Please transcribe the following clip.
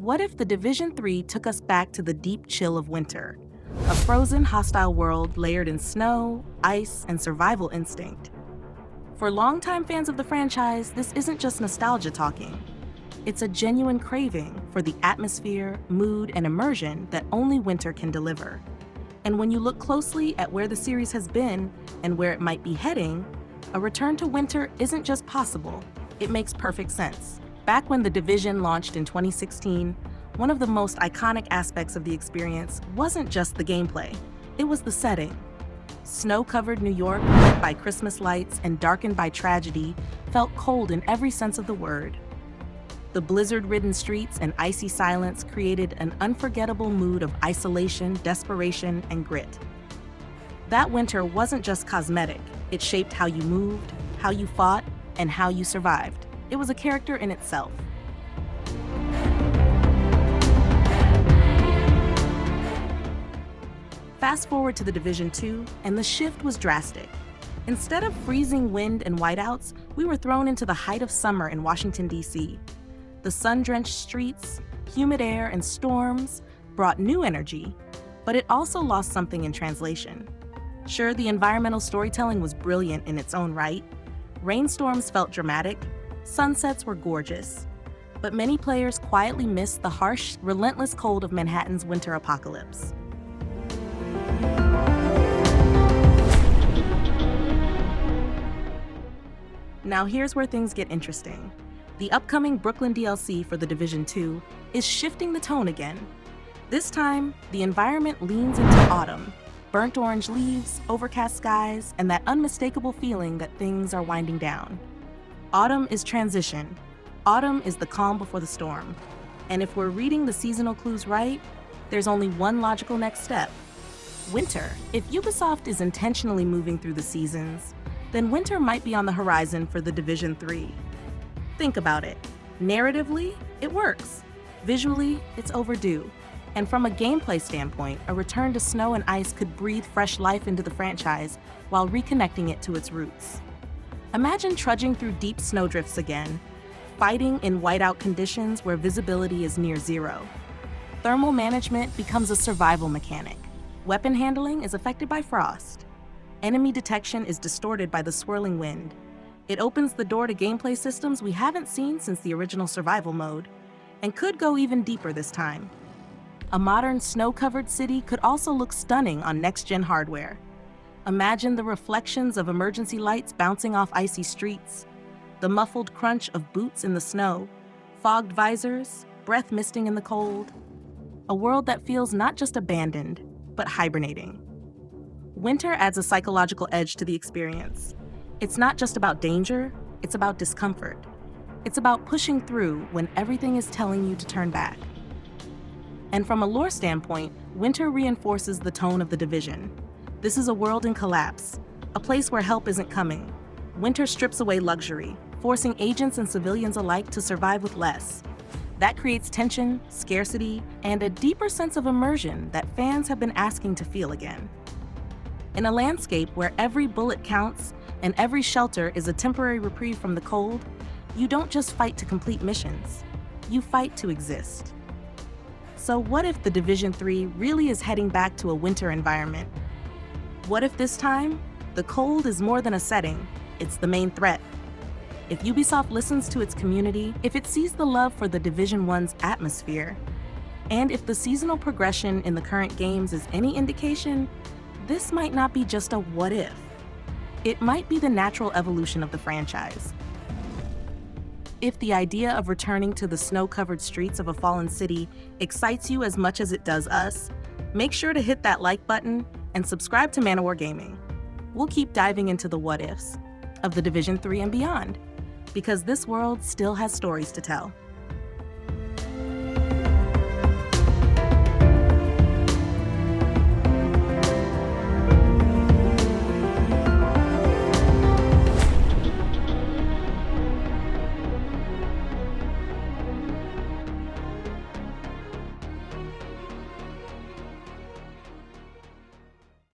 What if the Division 3 took us back to the deep chill of winter? A frozen, hostile world layered in snow, ice, and survival instinct. For longtime fans of the franchise, this isn't just nostalgia talking. It's a genuine craving for the atmosphere, mood, and immersion that only winter can deliver. And when you look closely at where the series has been and where it might be heading, a return to winter isn't just possible, it makes perfect sense. Back when The Division launched in 2016, one of the most iconic aspects of the experience wasn't just the gameplay, it was the setting. Snow-covered New York, lit by Christmas lights and darkened by tragedy, felt cold in every sense of the word. The blizzard-ridden streets and icy silence created an unforgettable mood of isolation, desperation, and grit. That winter wasn't just cosmetic, it shaped how you moved, how you fought, and how you survived. It was a character in itself. Fast forward to The Division 2, and the shift was drastic. Instead of freezing wind and whiteouts, we were thrown into the height of summer in Washington, D.C. The sun-drenched streets, humid air, and storms brought new energy, but it also lost something in translation. Sure, the environmental storytelling was brilliant in its own right. Rainstorms felt dramatic, sunsets were gorgeous, but many players quietly missed the harsh, relentless cold of Manhattan's winter apocalypse. Now here's where things get interesting. The upcoming Brooklyn DLC for The Division 2 is shifting the tone again. This time, the environment leans into autumn, burnt orange leaves, overcast skies, and that unmistakable feeling that things are winding down. Autumn is transition. Autumn is the calm before the storm. And if we're reading the seasonal clues right, there's only one logical next step: winter. If Ubisoft is intentionally moving through the seasons, then winter might be on the horizon for The Division 3. Think about it. Narratively, it works. Visually, it's overdue. And from a gameplay standpoint, a return to snow and ice could breathe fresh life into the franchise while reconnecting it to its roots. Imagine trudging through deep snowdrifts again, fighting in whiteout conditions where visibility is near zero. Thermal management becomes a survival mechanic. Weapon handling is affected by frost. Enemy detection is distorted by the swirling wind. It opens the door to gameplay systems we haven't seen since the original survival mode, and could go even deeper this time. A modern snow-covered city could also look stunning on next-gen hardware. Imagine the reflections of emergency lights bouncing off icy streets, the muffled crunch of boots in the snow, fogged visors, breath misting in the cold. A world that feels not just abandoned, but hibernating. Winter adds a psychological edge to the experience. It's not just about danger, it's about discomfort. It's about pushing through when everything is telling you to turn back. And from a lore standpoint, winter reinforces the tone of The Division. This is a world in collapse, a place where help isn't coming. Winter strips away luxury, forcing agents and civilians alike to survive with less. That creates tension, scarcity, and a deeper sense of immersion that fans have been asking to feel again. In a landscape where every bullet counts and every shelter is a temporary reprieve from the cold, you don't just fight to complete missions, you fight to exist. So what if The Division 3 really is heading back to a winter environment? What if this time, the cold is more than a setting, it's the main threat? If Ubisoft listens to its community, if it sees the love for The Division 1's atmosphere, and if the seasonal progression in the current games is any indication, this might not be just a what if. It might be the natural evolution of the franchise. If the idea of returning to the snow-covered streets of a fallen city excites you as much as it does us, make sure to hit that like button and subscribe to ManaWar Gaming. We'll keep diving into the what-ifs of The Division 3 and beyond, because this world still has stories to tell.